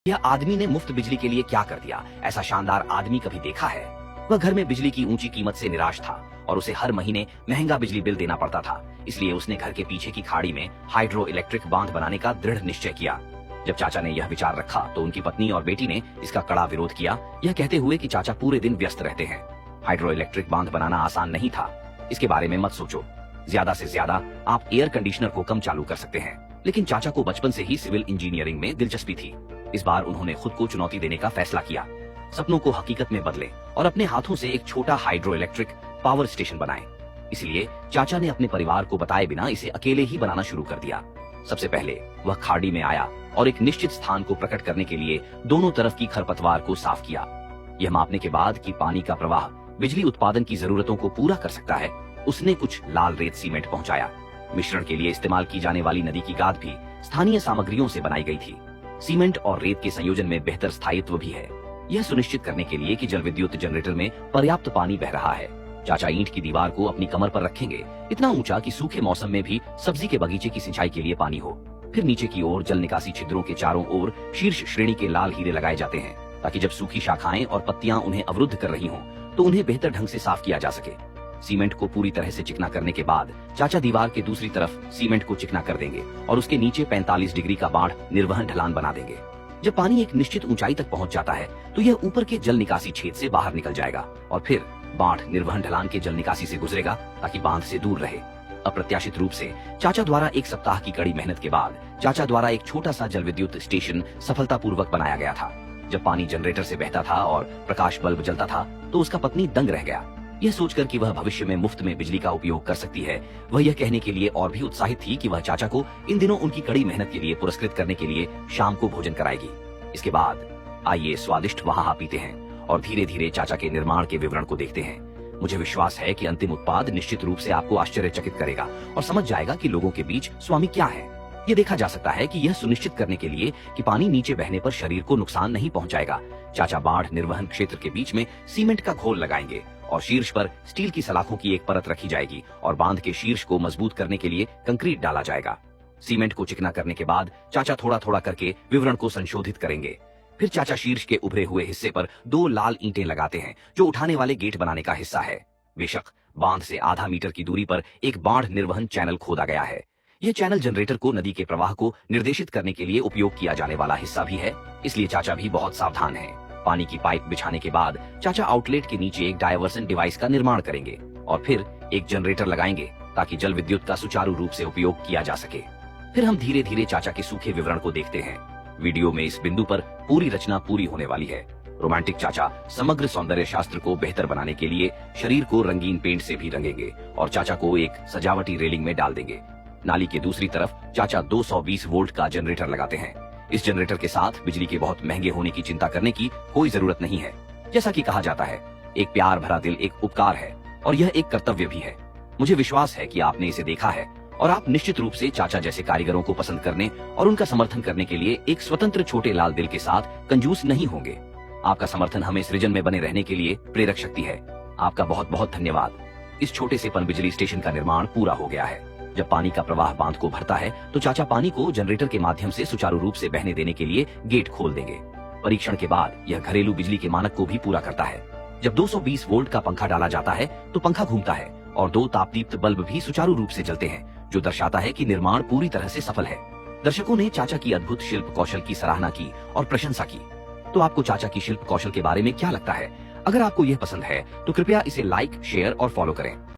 यह आदमी ने मुफ्त बिजली के लिए क्या कर दिया, ऐसा शानदार आदमी कभी देखा है? वह घर में बिजली की ऊंची कीमत से निराश था और उसे हर महीने महंगा बिजली बिल देना पड़ता था। इसलिए उसने घर के पीछे की खाड़ी में हाइड्रो इलेक्ट्रिक बांध बनाने का दृढ़ निश्चय किया। जब चाचा ने यह विचार रखा तो उनकी पत्नी और बेटी ने इसका कड़ा विरोध किया, यह कहते हुए कि चाचा पूरे दिन व्यस्त रहते हैं। हाइड्रो इलेक्ट्रिक बांध बनाना आसान नहीं था। इसके बारे में मत सोचो, ज्यादा से ज्यादा आप एयर कंडीशनर को कम चालू कर सकते हैं। लेकिन चाचा को बचपन से ही सिविल इंजीनियरिंग में दिलचस्पी थी। इस बार उन्होंने खुद को चुनौती देने का फैसला किया। सपनों को हकीकत में बदले और अपने हाथों से एक छोटा हाइड्रो इलेक्ट्रिक पावर स्टेशन बनाए। इसलिए चाचा ने अपने परिवार को बताए बिना इसे अकेले ही बनाना शुरू कर दिया। सबसे पहले वह खाड़ी में आया और एक निश्चित स्थान को प्रकट करने के लिए दोनों तरफ की खरपतवार को साफ किया। यह मापने के बाद कि पानी का प्रवाह बिजली उत्पादन की जरूरतों को पूरा कर सकता है, उसने कुछ लाल रेत सीमेंट पहुंचाया। मिश्रण के लिए इस्तेमाल की जाने वाली नदी की गाद भी स्थानीय सामग्रियों से बनाई गई थी। सीमेंट और रेत के संयोजन में बेहतर स्थायित्व भी है, यह सुनिश्चित करने के लिए कि जल विद्युत जनरेटर में पर्याप्त पानी बह रहा है। चाचा ईंट की दीवार को अपनी कमर पर रखेंगे, इतना ऊंचा कि सूखे मौसम में भी सब्जी के बगीचे की सिंचाई के लिए पानी हो। फिर नीचे की ओर जल निकासी छिद्रों के चारों ओर शीर्ष श्रेणी के लाल हीरे लगाए जाते हैं, ताकि जब सूखी शाखाएं और पत्तियां उन्हें अवरुद्ध कर रही हों तो उन्हें बेहतर ढंग से साफ किया जा सके। सीमेंट को पूरी तरह से चिकना करने के बाद चाचा दीवार के दूसरी तरफ सीमेंट को चिकना कर देंगे और उसके नीचे 45 डिग्री का बाढ़ निर्वहन ढलान बना देंगे। जब पानी एक निश्चित ऊंचाई तक पहुंच जाता है तो यह ऊपर के जल निकासी छेद से बाहर निकल जाएगा और फिर बाढ़ निर्वहन ढलान के जल निकासी से गुजरेगा, ताकि बांध से दूर रहे। अप्रत्याशित रूप से चाचा द्वारा एक सप्ताह की कड़ी मेहनत के बाद चाचा द्वारा एक छोटा सा जल विद्युत स्टेशन सफलतापूर्वक बनाया गया था। जब पानी जनरेटर से बहता था और प्रकाश बल्ब जलता था तो उसका पत्नी दंग रह गया। यह सोचकर कि वह भविष्य में मुफ्त में बिजली का उपयोग कर सकती है, वह यह कहने के लिए और भी उत्साहित थी कि वह चाचा को इन दिनों उनकी कड़ी मेहनत के लिए पुरस्कृत करने के लिए शाम को भोजन कराएगी। इसके बाद आइए स्वादिष्ट वहां पीते हैं और धीरे धीरे चाचा के निर्माण के विवरण को देखते हैं। मुझे विश्वास है कि अंतिम उत्पाद निश्चित रूप से आपको आश्चर्यचकित करेगा और समझ जाएगा कि लोगों के बीच स्वामी क्या है। ये देखा जा सकता है कि यह सुनिश्चित करने के लिए कि पानी नीचे बहने पर शरीर को नुकसान नहीं पहुंचाएगा, चाचा बाढ़ निर्वहन क्षेत्र के बीच में सीमेंट का घोल लगाएंगे और शीर्ष पर स्टील की सलाखों की एक परत रखी जाएगी और बांध के शीर्ष को मजबूत करने के लिए कंक्रीट डाला जाएगा। सीमेंट को चिकना करने के बाद चाचा थोड़ा थोड़ा करके विवरण को संशोधित करेंगे। फिर चाचा शीर्ष के उभरे हुए हिस्से पर 2 लाल ईंटें लगाते हैं, जो उठाने वाले गेट बनाने का हिस्सा है। बेशक बांध से आधा मीटर की दूरी पर एक बाढ़ निर्वहन चैनल खोदा गया है। यह चैनल जनरेटर को नदी के प्रवाह को निर्देशित करने के लिए उपयोग किया जाने वाला हिस्सा भी है, इसलिए चाचा भी बहुत सावधान है। पानी की पाइप बिछाने के बाद चाचा आउटलेट के नीचे एक डायवर्सन डिवाइस का निर्माण करेंगे और फिर एक जनरेटर लगाएंगे, ताकि जल विद्युत का सुचारू रूप से उपयोग किया जा सके। फिर हम धीरे धीरे चाचा के सूखे विवरण को देखते हैं। वीडियो में इस बिंदु पर पूरी रचना पूरी होने वाली है। रोमांटिक चाचा समग्र सौंदर्य शास्त्र को बेहतर बनाने के लिए शरीर को रंगीन पेंट से भी रंगेंगे और चाचा को एक सजावटी रेलिंग में डाल देंगे। नाली के दूसरी तरफ चाचा 220 वोल्ट का जनरेटर लगाते हैं। इस जनरेटर के साथ बिजली के बहुत महंगे होने की चिंता करने की कोई जरूरत नहीं है। जैसा कि कहा जाता है, एक प्यार भरा दिल एक उपकार है और यह एक कर्तव्य भी है। मुझे विश्वास है कि आपने इसे देखा है और आप निश्चित रूप से चाचा जैसे कारीगरों को पसंद करने और उनका समर्थन करने के लिए एक स्वतंत्र छोटे लाल दिल के साथ कंजूस नहीं होंगे। आपका समर्थन हमें सृजन में बने रहने के लिए प्रेरक शक्ति है। आपका बहुत बहुत धन्यवाद। इस छोटे से पन बिजली स्टेशन का निर्माण पूरा हो गया है। जब पानी का प्रवाह बांध को भरता है तो चाचा पानी को जनरेटर के माध्यम से सुचारू रूप से बहने देने के लिए गेट खोल देंगे। परीक्षण के बाद यह घरेलू बिजली के मानक को भी पूरा करता है। जब 220 वोल्ट का पंखा डाला जाता है तो पंखा घूमता है और 2 तापदीप्त बल्ब भी सुचारू रूप से जलते हैं, जो दर्शाता है कि निर्माण पूरी तरह से सफल है। दर्शकों ने चाचा की अद्भुत शिल्प कौशल की सराहना की और प्रशंसा की। तो आपको चाचा की शिल्प कौशल के बारे में क्या लगता है? अगर आपको यह पसंद है तो कृपया इसे लाइक, शेयर और फॉलो करें।